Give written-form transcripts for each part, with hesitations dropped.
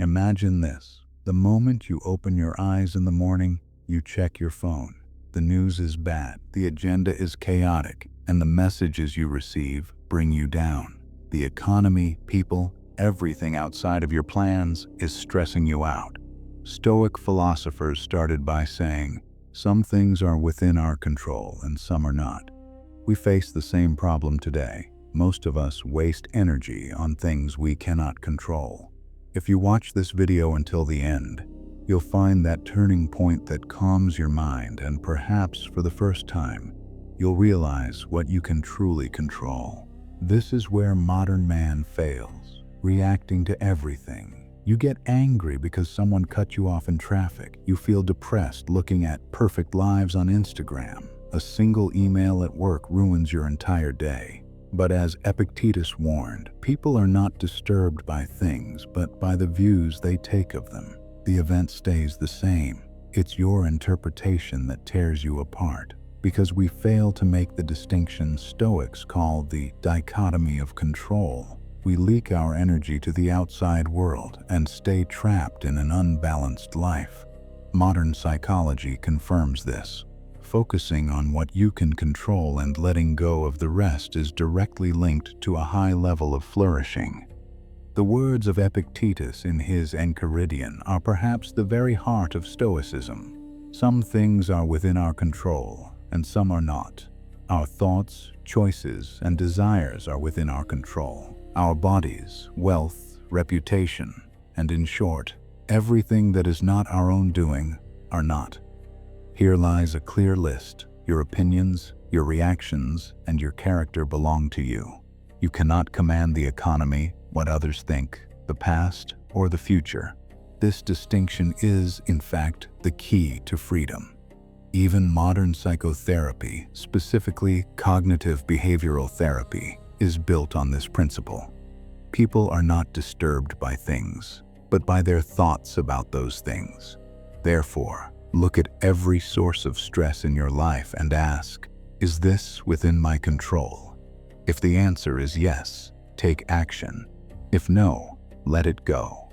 Imagine this. The moment you open your eyes in the morning, you check your phone. The news is bad, the agenda is chaotic, and the messages you receive bring you down. The economy, people, everything outside of your plans is stressing you out. Stoic philosophers started by saying, some things are within our control and some are not. We face the same problem today. Most of us waste energy on things we cannot control. If you watch this video until the end, you'll find that turning point that calms your mind, and perhaps for the first time, you'll realize what you can truly control. This is where modern man fails, reacting to everything. You get angry because someone cut you off in traffic. You feel depressed looking at perfect lives on Instagram. A single email at work ruins your entire day. But as Epictetus warned, people are not disturbed by things, but by the views they take of them. The event stays the same. It's your interpretation that tears you apart. Because we fail to make the distinction Stoics call the dichotomy of control, we leak our energy to the outside world and stay trapped in an unbalanced life. Modern psychology confirms this. Focusing on what you can control and letting go of the rest is directly linked to a high level of flourishing. The words of Epictetus in his Enchiridion are perhaps the very heart of Stoicism. Some things are within our control, and some are not. Our thoughts, choices, and desires are within our control. Our bodies, wealth, reputation, and in short, everything that is not our own doing, are not. Here lies a clear list. Your opinions, your reactions, and your character belong to you. You cannot command the economy, what others think, the past, or the future. This distinction is, in fact, the key to freedom. Even modern psychotherapy, specifically cognitive behavioral therapy, is built on this principle. People are not disturbed by things, but by their thoughts about those things. Therefore, look at every source of stress in your life and ask, is this within my control? If the answer is yes, take action. If no, let it go.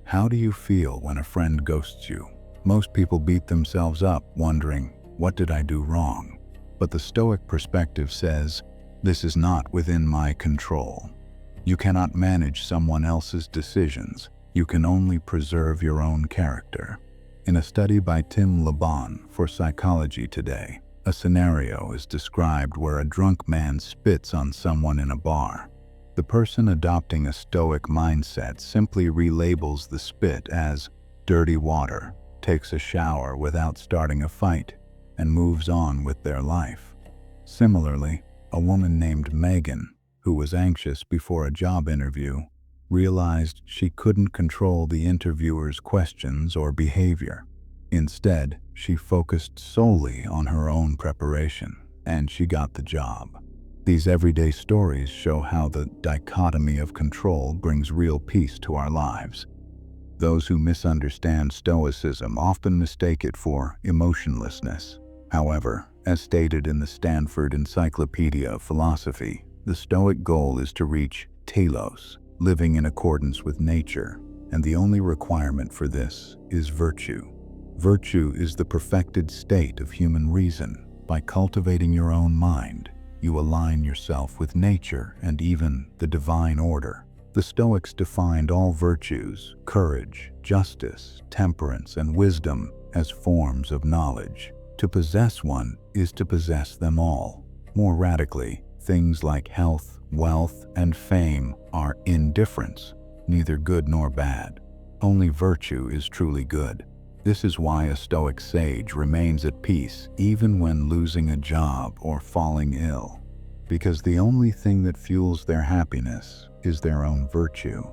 How do you feel when a friend ghosts you? Most people beat themselves up wondering, what did I do wrong? But the Stoic perspective says, this is not within my control. You cannot manage someone else's decisions. You can only preserve your own character. In a study by Tim Laban for Psychology Today, a scenario is described where a drunk man spits on someone in a bar. The person adopting a Stoic mindset simply relabels the spit as dirty water, takes a shower without starting a fight, and moves on with their life. Similarly, a woman named Megan, who was anxious before a job interview, realized she couldn't control the interviewer's questions or behavior. Instead, she focused solely on her own preparation, and she got the job. These everyday stories show how the dichotomy of control brings real peace to our lives. Those who misunderstand Stoicism often mistake it for emotionlessness. However, as stated in the Stanford Encyclopedia of Philosophy, the Stoic goal is to reach telos, living in accordance with nature, and the only requirement for this is virtue. Virtue is the perfected state of human reason. By cultivating your own mind, you align yourself with nature and even the divine order. The Stoics defined all virtues, courage, justice, temperance, and wisdom as forms of knowledge. To possess one is to possess them all. More radically, things like health, wealth, and fame are indifferents, neither good nor bad. Only virtue is truly good. This is why a Stoic sage remains at peace even when losing a job or falling ill, because the only thing that fuels their happiness is their own virtue.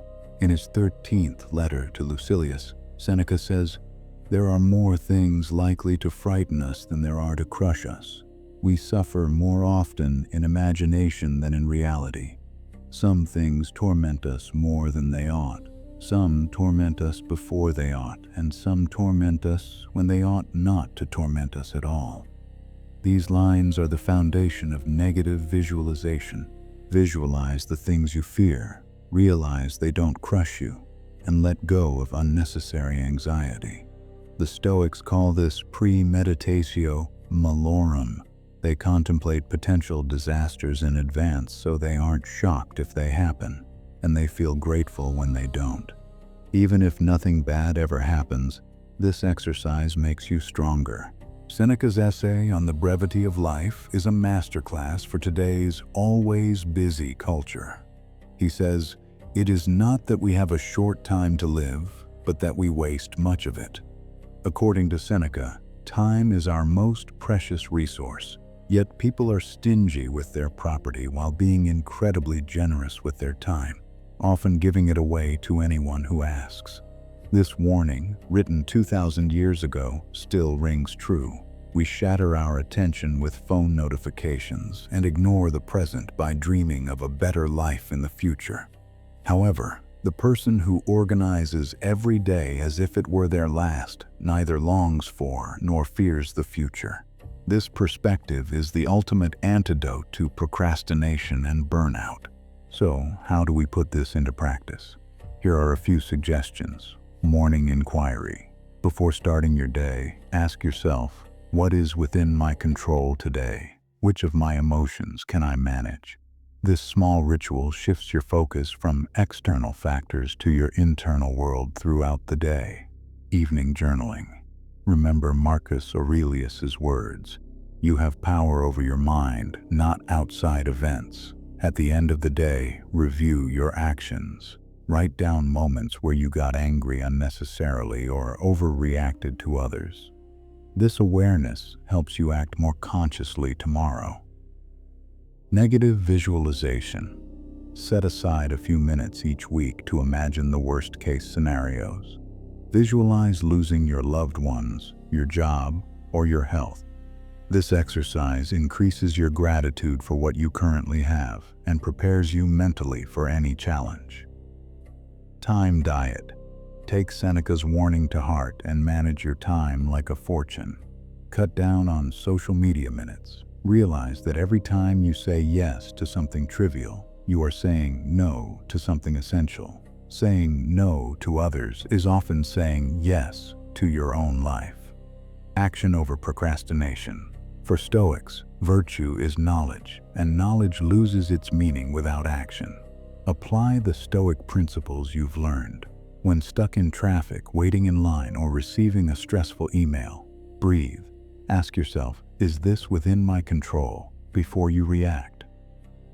In his 13th letter to Lucilius, Seneca says, "There are more things likely to frighten us than there are to crush us. We suffer more often in imagination than in reality. Some things torment us more than they ought. Some torment us before they ought, and some torment us when they ought not to torment us at all." These lines are the foundation of negative visualization. Visualize the things you fear. Realize they don't crush you. and let go of unnecessary anxiety. The Stoics call this premeditatio malorum. They contemplate potential disasters in advance so they aren't shocked if they happen, and they feel grateful when they don't. Even if nothing bad ever happens, this exercise makes you stronger. Seneca's essay on the brevity of life is a masterclass for today's always busy culture. He says, "It is not that we have a short time to live, but that we waste much of it." According to Seneca, time is our most precious resource, yet people are stingy with their property while being incredibly generous with their time, often giving it away to anyone who asks. This warning, written 2,000 years ago, still rings true. We shatter our attention with phone notifications and ignore the present by dreaming of a better life in the future. However, the person who organizes every day as if it were their last neither longs for nor fears the future. This perspective is the ultimate antidote to procrastination and burnout. So, how do we put this into practice? Here are a few suggestions. Morning inquiry. Before starting your day, ask yourself, what is within my control today? Which of my emotions can I manage? This small ritual shifts your focus from external factors to your internal world throughout the day. Evening journaling. Remember Marcus Aurelius's words, "You have power over your mind, not outside events." At the end of the day, review your actions. Write down moments where you got angry unnecessarily or overreacted to others. This awareness helps you act more consciously tomorrow. Negative visualization. Set aside a few minutes each week to imagine the worst-case scenarios. Visualize losing your loved ones, your job, or your health. This exercise increases your gratitude for what you currently have and prepares you mentally for any challenge. Time diet. Take Seneca's warning to heart and manage your time like a fortune. Cut down on social media minutes. Realize that every time you say yes to something trivial, you are saying no to something essential. Saying no to others is often saying yes to your own life. Action over procrastination. For Stoics, virtue is knowledge, and knowledge loses its meaning without action. Apply the Stoic principles you've learned. When stuck in traffic, waiting in line, or receiving a stressful email, breathe. Ask yourself, is this within my control, before you react?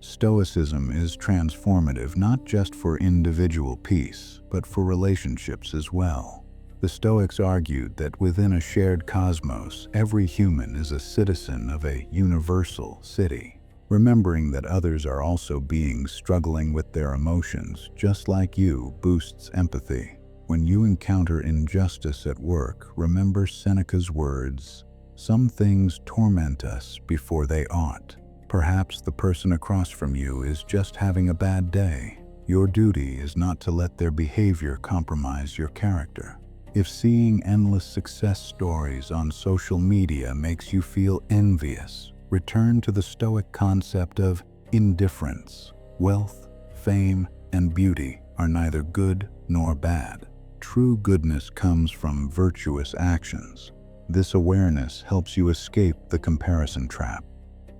Stoicism is transformative not just for individual peace, but for relationships as well. The Stoics argued that within a shared cosmos, every human is a citizen of a universal city. Remembering that others are also beings struggling with their emotions, just like you, boosts empathy. When you encounter injustice at work, remember Seneca's words, "Some things torment us before they ought." Perhaps the person across from you is just having a bad day. Your duty is not to let their behavior compromise your character. If seeing endless success stories on social media makes you feel envious, return to the Stoic concept of indifference. Wealth, fame, and beauty are neither good nor bad. True goodness comes from virtuous actions. This awareness helps you escape the comparison trap.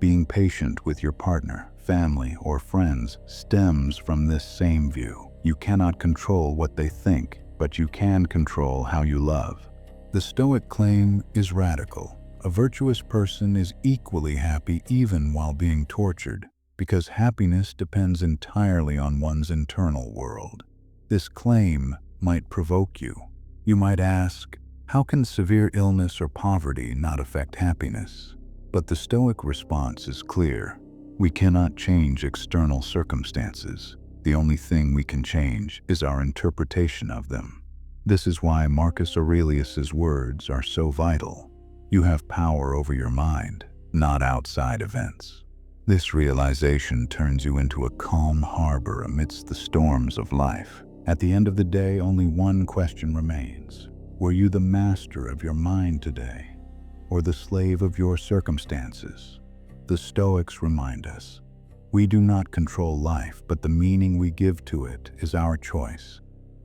Being patient with your partner, family, or friends stems from this same view. You cannot control what they think, but you can control how you love. The Stoic claim is radical. A virtuous person is equally happy even while being tortured, because happiness depends entirely on one's internal world. This claim might provoke you. You might ask, how can severe illness or poverty not affect happiness? But the Stoic response is clear. We cannot change external circumstances. The only thing we can change is our interpretation of them. This is why Marcus Aurelius's words are so vital. You have power over your mind, not outside events. This realization turns you into a calm harbor amidst the storms of life. At the end of the day, only one question remains. Were you the master of your mind today, or the slave of your circumstances? The Stoics remind us, we do not control life, but the meaning we give to it is our choice.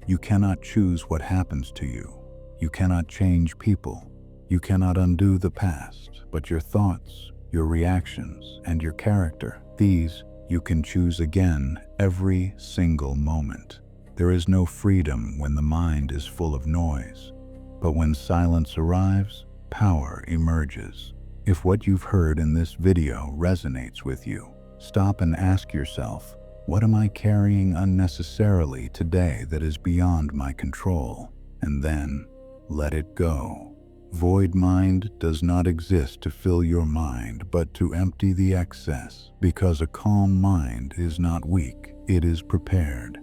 You cannot choose what happens to you. You cannot change people. You cannot undo the past, but your thoughts, your reactions, and your character, these you can choose again every single moment. There is no freedom when the mind is full of noise, but when silence arrives, power emerges. If what you've heard in this video resonates with you, stop and ask yourself, what am I carrying unnecessarily today that is beyond my control? And then, let it go. Void mind does not exist to fill your mind, but to empty the excess, because a calm mind is not weak, it is prepared.